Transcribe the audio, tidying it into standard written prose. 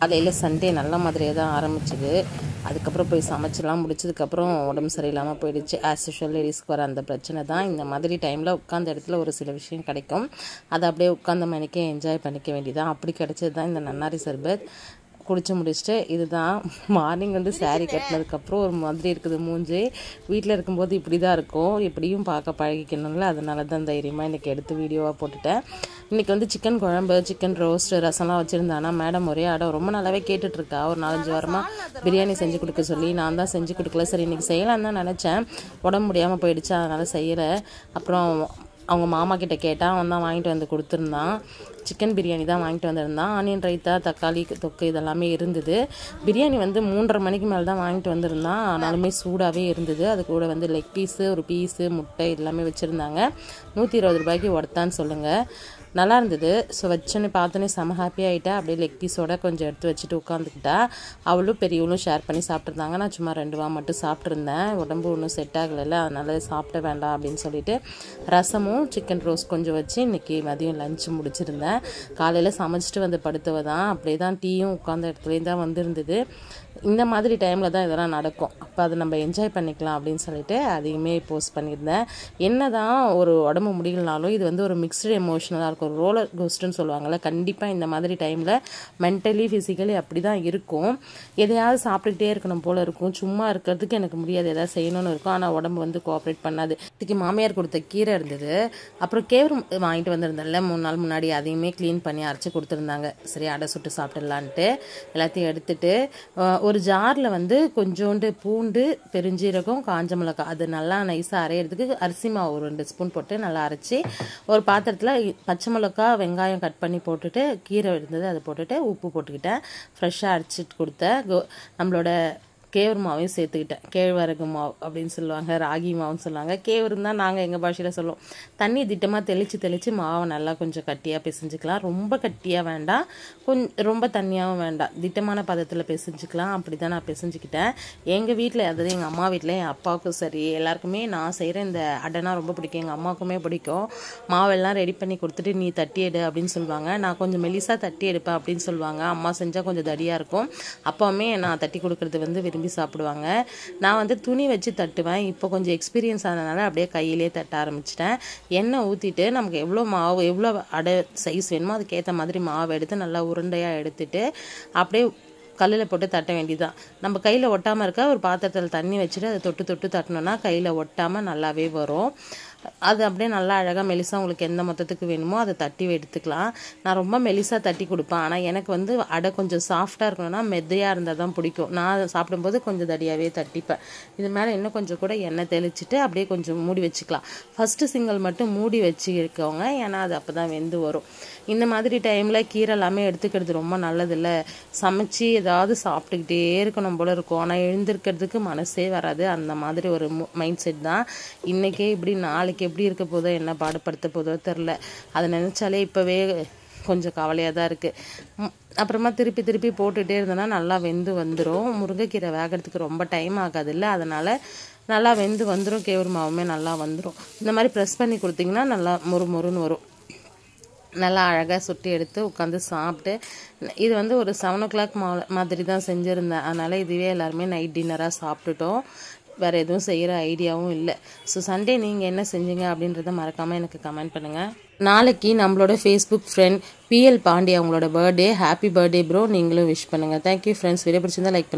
காலையில் சண்டே நல்ல மாதிரியே தான் ஆரம்பிச்சுது. அதுக்கப்புறம் போய் சமைச்செல்லாம் முடிச்சதுக்கப்புறம் உடம்பு சரியில்லாமல் போயிடுச்சு. ஆஸ் யூஷுவல் லேடிஸ்க்கு வர அந்த பிரச்சனை தான். இந்த மாதிரி டைமில் உட்காந்த இடத்துல ஒரு சில விஷயம் கிடைக்கும். அதை அப்படியே உட்காந்த மணிக்கே என்ஜாய் பண்ணிக்க வேண்டியதான். அப்படி கிடைச்சது தான் இந்த நன்னாரி சர்பத். குடிச்சு முடிச்சுட்டு இதுதான் மார்னிங் வந்து சாரீ கட்டினதுக்கப்புறம் ஒரு மாதிரி இருக்குது மூஞ்சி. வீட்டில் இருக்கும்போது இப்படி தான் இருக்கும். எப்படியும் பார்க்க பழகிக்கணும்ல, அதனால தான் தைரியமாக இன்றைக்கி எடுத்து வீடியோவாக போட்டுட்டேன். இன்றைக்கி வந்து சிக்கன் குழம்பு, சிக்கன் ரோஸ்ட், ரசம்லாம் வச்சுருந்தானா மேடம் ஒரே ஆடம் ரொம்ப நல்லாவே கேட்டுட்ருக்கா. ஒரு 4-5 வாரமாக பிரியாணி செஞ்சு கொடுக்க சொல்லி நான் தான் செஞ்சு கொடுக்கல. சரி இன்றைக்கி செய்யலான்னு தான் நினச்சேன். உடம்பு முடியாமல் போயிடுச்சு, அதனால் செய்யலை. அப்புறம் அவங்க மாமா கிட்டே கேட்டால் அவன் தான் வாங்கிட்டு வந்து கொடுத்துருந்தான். சிக்கன் பிரியாணி தான் வாங்கிட்டு வந்திருந்தான். ஆனியன் ரைத்தா, தக்காளி தொக்கு இதெல்லாமே இருந்தது. பிரியாணி வந்து 3:30 மணிக்கு மேலே தான் வாங்கிட்டு வந்திருந்தான். ஆனாலுமே சூடாகவே இருந்தது. அது கூட வந்து லெக் பீஸு, ஒரு பீஸு, முட்டை எல்லாமே வச்சுருந்தாங்க. 120 ரூபாய்க்கு ஒர்த்தான்னு சொல்லுங்கள். நல்லா இருந்தது. ஸோ வச்சுன்னு பார்த்தோன்னே செம ஹாப்பி ஆகிட்டா. அப்படியே லெக் பீஸோட கொஞ்சம் எடுத்து வச்சுட்டு உட்காந்துக்கிட்டா. அவளும் பெரியவளும் ஷேர் பண்ணி சாப்பிட்ருந்தாங்க. நான் சும்மா 2 வா மட்டும் சாப்பிட்ருந்தேன். உடம்பு ஒன்றும் செட் ஆகலைல்ல, அதனால சாப்பிட வேண்டாம் அப்படின்னு சொல்லிட்டு ரசமும் சிக்கன் ரோஸ்ட் கொஞ்சம் வச்சு இன்றைக்கி மதியம் லஞ்சு முடிச்சிருந்தேன். காலையில் சமைச்சிட்டு வந்து படுத்தவ தான். அப்படியே தான் டீயும் உட்காந்த இடத்துலேயும் தான் வந்துருந்தது. இந்த மாதிரி டைமில் தான் இதெல்லாம் நடக்கும். அப்போ அதை நம்ம என்ஜாய் பண்ணிக்கலாம் அப்படின்னு சொல்லிட்டு அதையுமே போஸ்ட் பண்ணியிருந்தேன். என்ன தான் ஒரு உடம்பு முடியலனாலும் இது வந்து ஒரு மிக்ஸ்டு எமோஷனலாக இருக்கும். ஒரு ரோலர் கோஸ்ட்டுன்னு சொல்லுவாங்கள்ல, கண்டிப்பாக இந்த மாதிரி டைமில் மென்டலி ஃபிசிக்கலி அப்படி தான் இருக்கும். எதையாவது சாப்பிட்டுக்கிட்டே இருக்கணும் போல் இருக்கும். சும்மா இருக்கிறதுக்கு எனக்கு முடியாது, எதாவது செய்யணும்னு இருக்கும். ஆனால் உடம்பு வந்து கோஆப்ரேட் பண்ணாது. இதுக்கு மாமியார் கொடுத்த கீரை இருந்தது. அப்புறம் கேவரு வாங்கிட்டு வந்திருந்தேன்ல 3 நாள் முன்னாடி, அதையுமே க்ளீன் பண்ணி அரைச்சி கொடுத்துருந்தாங்க. சரி அடை சுட்டு சாப்பிட்டுடலான்ட்டு எல்லாத்தையும் எடுத்துகிட்டு ஒரு ஜாரில் வந்து கொஞ்சோண்டு பூண்டு, பெருஞ்சீரகம், காஞ்ச மிளகாய் அது நல்லா நைஸாக அரைகிறதுக்கு அரிசி மாவு ஒரு 2 ஸ்பூன் போட்டு நல்லா அரைச்சி ஒரு பாத்திரத்தில் பச்சை மிளகா, வெங்காயம் கட் பண்ணி போட்டுட்டு கீரை இருந்தது அதை போட்டுட்டு உப்பு போட்டுக்கிட்டேன். ஃப்ரெஷ்ஷாக அரைச்சிட்டு கொடுத்த நம்மளோட கேவரு மாவையும் சேர்த்துக்கிட்டேன். கேழ்வரகு மாவு அப்படின்னு சொல்லுவாங்க, ராகி மாவுன்னு சொல்லுவாங்க. கேவருன்னு தான் நாங்கள் எங்கள் பாஷையில் சொல்லுவோம். தண்ணி திட்டமாக தெளித்து மாவை நல்லா கொஞ்சம் கட்டியாக பிசைஞ்சிக்கலாம். ரொம்ப கட்டியாக வேண்டாம், ரொம்ப தண்ணியாகவும் வேண்டாம், திட்டமான பதத்தில் பிசைஞ்சிக்கலாம். அப்படி தான் நான் பிசைஞ்சிக்கிட்டேன். எங்கள் வீட்டில், அதாவது எங்கள் அம்மா வீட்டில் என் அப்பாவுக்கும் சரி எல்லாருக்குமே நான் செய்கிற இந்த அடைனா ரொம்ப பிடிக்கும். எங்கள் அம்மாவுக்குமே பிடிக்கும். மாவெல்லாம் ரெடி பண்ணி கொடுத்துட்டு நீ தட்டி எடு அப்படின்னு சொல்லுவாங்க. நான் கொஞ்சம் மெலிசாக தட்டி எடுப்பேன் அப்படின்னு சொல்லுவாங்க. அம்மா செஞ்சால் கொஞ்சம் தடியாக இருக்கும். அப்போவுமே நான் தட்டி கொடுக்குறது வந்து விரும்பி சாப்பிடுவாங்க. நான் வந்து துணி வச்சு தட்டுவேன். இப்போ கொஞ்சம் எக்ஸ்பீரியன்ஸ் ஆனதுனால அப்படியே கையிலே தட்ட ஆரம்பிச்சிட்டேன். எண்ணெய் ஊற்றிட்டு நமக்கு எவ்வளோ மாவு, எவ்வளோ அடை சைஸ் வேணுமோ அதுக்கேற்ற மாதிரி மாவு எடுத்து நல்லா உருண்டையாக எடுத்துட்டு அப்படியே கல்லில் போட்டு தட்ட வேண்டியதுதான். நம்ம கையில் ஒட்டாமல் இருக்க ஒரு பாத்திரத்தில் தண்ணி வச்சுட்டு அதை தொட்டு தட்டினோன்னா கையில் ஒட்டாமல் நல்லாவே வரும். அது அப்படியே நல்லா அழகாக மெலிசாக உங்களுக்கு எந்த மொத்தத்துக்கு வேணுமோ அதை தட்டி எடுத்துக்கலாம். நான் ரொம்ப மெலிசாக தட்டி கொடுப்பேன். ஆனால் எனக்கு வந்து அடை கொஞ்சம் சாஃப்டாக இருக்கணும்னா மெத்தையாக இருந்தால் தான் பிடிக்கும். நான் சாப்பிடும்போது கொஞ்சம் தடியாகவே தட்டிப்பேன். இது மேலே இன்னும் கொஞ்சம் கூட எண்ணெய் தெளிச்சிட்டு அப்படியே கொஞ்சம் மூடி வச்சுக்கலாம். ஃபஸ்ட்டு சிங்கிள் மட்டும் மூடி வச்சுக்கோங்க, ஏன்னா அது அப்போ தான் வெந்து வரும். இந்த மாதிரி டைமில் கீரை எல்லாமே எடுத்துக்கிறது ரொம்ப நல்லதில்லை. சமைச்சு ஏதாவது சாப்பிட்டுக்கிட்டே இருக்கணும் போல் இருக்கும். ஆனால் எழுந்திருக்கிறதுக்கு மனசே வராது. அந்த மாதிரி ஒரு மைண்ட் செட் தான். இன்றைக்கே இப்படி நாளைக்கு எப்படி இருக்க போதோ, என்ன பாடுபடுத்த போதோ தெரில. அதை நினச்சாலே இப்போவே கொஞ்சம் கவலையாக தான் இருக்குது. அப்புறமா திருப்பி போட்டுகிட்டே இருந்தோன்னா நல்லா வெந்து வந்துடும். முருங்கைக்கீரை வேகிறதுக்கு ரொம்ப டைம் ஆகாது இல்லை, அதனால் நல்லா வெந்து வந்துடும். கேவரு மாவுமே நல்லா வந்துடும். இந்த மாதிரி ப்ரெஸ் பண்ணி கொடுத்திங்கன்னா நல்லா மொறுன்னு வரும். நல்லா அழகாக சுட்டி எடுத்து உட்காந்து சாப்பிட்டு, இது வந்து ஒரு 7 o'clock மாதிரி தான் செஞ்சுருந்தேன். அதனால் இதுவே எல்லாருமே நைட் டின்னராக சாப்பிட்டுட்டோம். வேறு எதுவும் செய்கிற ஐடியாவும் இல்லை. ஸோ சண்டே நீங்கள் என்ன செஞ்சீங்க அப்படின்றத மறக்காமல் எனக்கு கமெண்ட் பண்ணுங்கள். நாளைக்கு நம்மளோட ஃபேஸ்புக் ஃப்ரெண்ட் PL பாண்டி அவங்களோட பர்த்டே. ஹாப்பி பர்த்டே ப்ரோ, நீங்களும் விஷ் பண்ணுங்கள். Thank you friends. வீடியோ பிடிச்சிருந்தா லைக் பண்ணுங்கள்.